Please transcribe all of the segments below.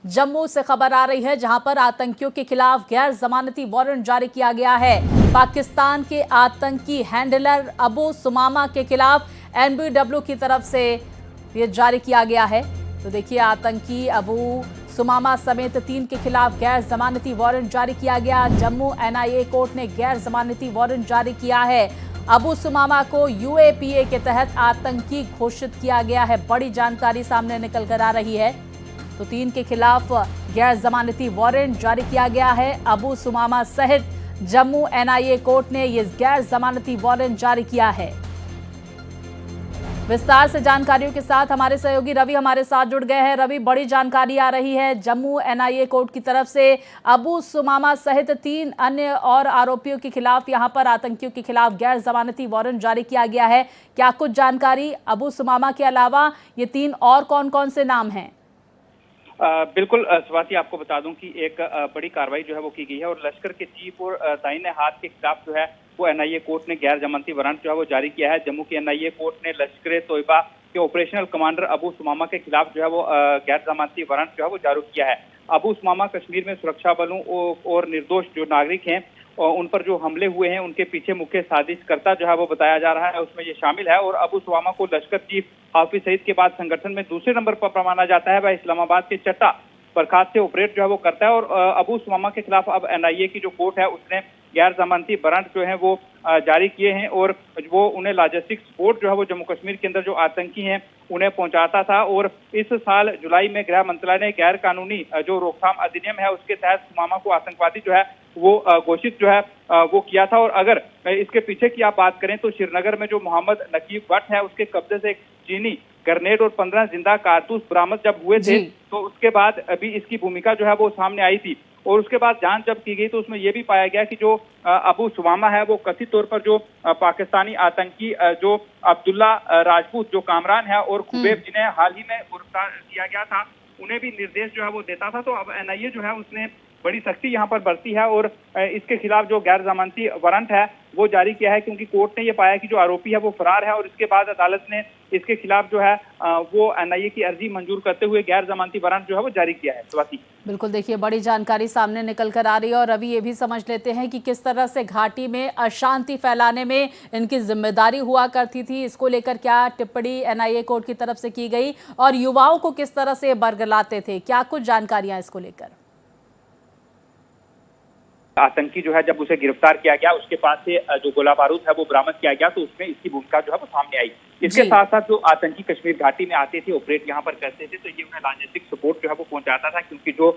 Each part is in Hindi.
जम्मू से खबर आ रही है, जहां पर आतंकियों के खिलाफ गैर जमानती वारंट जारी किया गया है। पाकिस्तान के आतंकी हैंडलर अबू सुमामा के खिलाफ एनबीडब्ल्यू की तरफ से ये जारी किया गया है। तो देखिए, आतंकी अबू सुमामा समेत 3 के खिलाफ गैर जमानती वारंट जारी किया गया। जम्मू एनआईए कोर्ट ने गैर जमानती वारंट जारी किया है। अबू सुमामा को यूएपीए के तहत आतंकी घोषित किया गया है। बड़ी जानकारी सामने निकल कर आ रही है। तो 3 के खिलाफ गैर जमानती वारंट जारी किया गया है। अबू सुमामा सहित जम्मू एनआईए कोर्ट ने ये गैर जमानती वारंट जारी किया है। विस्तार से जानकारियों के साथ हमारे सहयोगी रवि हमारे साथ जुड़ गए हैं। रवि, बड़ी जानकारी आ रही है, जम्मू एनआईए कोर्ट की तरफ से अबू सुमामा सहित 3 अन्य और आरोपियों के खिलाफ यहां पर आतंकियों के खिलाफ गैर जमानती वारंट जारी किया गया है। क्या कुछ जानकारी, अबू सुमामा के अलावा ये 3 और कौन कौन से नाम हैं? बिल्कुल स्वाति, आपको बता दूं कि एक बड़ी कार्रवाई जो है वो की गई है और लश्कर के चीफ और दाहिने हाथ के खिलाफ जो है वो एनआईए कोर्ट ने गैर जमानती वारंट जो है वो जारी किया है। जम्मू की एनआईए कोर्ट ने लश्कर तोयबा के ऑपरेशनल कमांडर अबू सुमामा के खिलाफ जो है वो गैर जमानती वारंट जो है वो जारी किया है। अबू सुमामा कश्मीर में सुरक्षा बलों और निर्दोष जो नागरिक हैं और उन पर जो हमले हुए हैं उनके पीछे मुख्य साजिशकर्ता जो है वो बताया जा रहा है, उसमें ये शामिल है। और अबू सुमामा को लश्कर चीफ हाफिज सईद के बाद संगठन में दूसरे नंबर पर माना जाता है। वह इस्लामाबाद के चट्टा बरखास्त से ऑपरेट जो है वो करता है। और अबू सुमामा के खिलाफ अब एनआईए की जो कोर्ट है उसने गैर जमानती वारंट जो है वो जारी किए हैं और वो उन्हें लॉजिस्टिक सपोर्ट जो है वो जम्मू कश्मीर के अंदर जो आतंकी हैं उन्हें पहुंचाता था। और इस साल जुलाई में गृह मंत्रालय ने गैर कानूनी जो रोकथाम अधिनियम है उसके तहत सुमामा को आतंकवादी जो है वो घोषित जो है वो किया था। और अगर इसके पीछे की आप बात करें तो श्रीनगर में जो मोहम्मद नकीब भट्ट है उसके कब्जे से एक चीनी ग्रेनेड और 15 जिंदा कारतूस बरामद जब हुए थे तो उसके बाद अभी इसकी भूमिका जो है वो सामने आई थी। और उसके बाद जांच जब की गई तो उसमें यह भी पाया गया कि जो अबू सुमामा है वो कथित तौर पर जो पाकिस्तानी आतंकी जो अब्दुल्ला राजपूत जो कामरान है और खुबैब जिन्हें हाल ही में गिरफ्तार किया गया था उन्हें भी निर्देश जो है वो देता था। तो अब एनआईए जो है उसने बड़ी सख्ती यहाँ पर बरती है और इसके खिलाफ जो गैर जमानती वारंट है वो जारी किया है, क्योंकि कोर्ट ने ये पाया कि जो आरोपी है वो फरार है। और इसके बाद अदालत ने इसके खिलाफ जो है वो एनआईए की अर्जी मंजूर करते हुए गैर जमानती वारंट जो है वो जारी किया है। स्वाति, बिल्कुल, देखिए, बड़ी जानकारी सामने निकल कर आ रही है। और अभी ये भी समझ लेते हैं कि किस तरह से घाटी में अशांति फैलाने में इनकी जिम्मेदारी हुआ करती थी, इसको लेकर क्या टिप्पणी एनआईए कोर्ट की तरफ से की गई और युवाओं को किस तरह से बरगलाते थे, क्या कुछ जानकारियां इसको लेकर? आतंकी जो है जब उसे गिरफ्तार किया गया उसके पास से जो गोला बारूद है वो बरामद किया गया तो उसमें इसकी भूमिका जो है वो सामने आई। इसके साथ साथ जो आतंकी कश्मीर घाटी में आते थे, ऑपरेट यहाँ पर करते थे, तो ये उन्हें लॉजिस्टिक सपोर्ट जो है वो पहुंचाता था, क्योंकि जो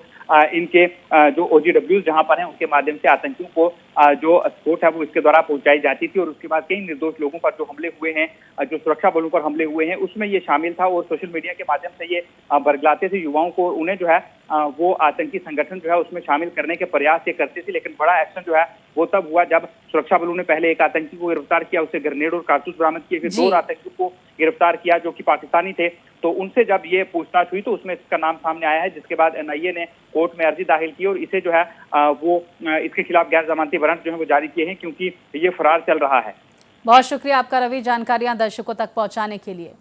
इनके जो ओजीडब्ल्यू जहाँ पर हैं उनके माध्यम से आतंकियों को जो सपोर्ट है वो इसके द्वारा पहुंचाई जाती थी। और उसके बाद कई निर्दोष लोगों पर जो हमले हुए हैं, जो सुरक्षा बलों पर हमले हुए हैं, उसमें ये शामिल था। और सोशल मीडिया के माध्यम से ये बरगलाते थे युवाओं को, उन्हें जो है वो आतंकी संगठन जो है उसमें शामिल करने के प्रयास ये करते थे। लेकिन बड़ा एक्शन जो है वो तब हुआ जब सुरक्षा बलों ने पहले एक आतंकी को गिरफ्तार किया, उसे ग्रेनेड और कारतूस बरामद किए, फिर 2 आतंकियों को गिरफ्तार किया जो कि पाकिस्तानी थे। तो उनसे जब ये पूछताछ हुई तो उसमें इसका नाम सामने आया है, जिसके बाद एनआईए ने कोर्ट में अर्जी दाखिल की और इसे जो है वो इसके खिलाफ गैर जमानती वारंट जो है वो जारी किए हैं, क्योंकि ये फरार चल रहा है। बहुत शुक्रिया आपका रवि, जानकारियां दर्शकों तक पहुंचाने के लिए।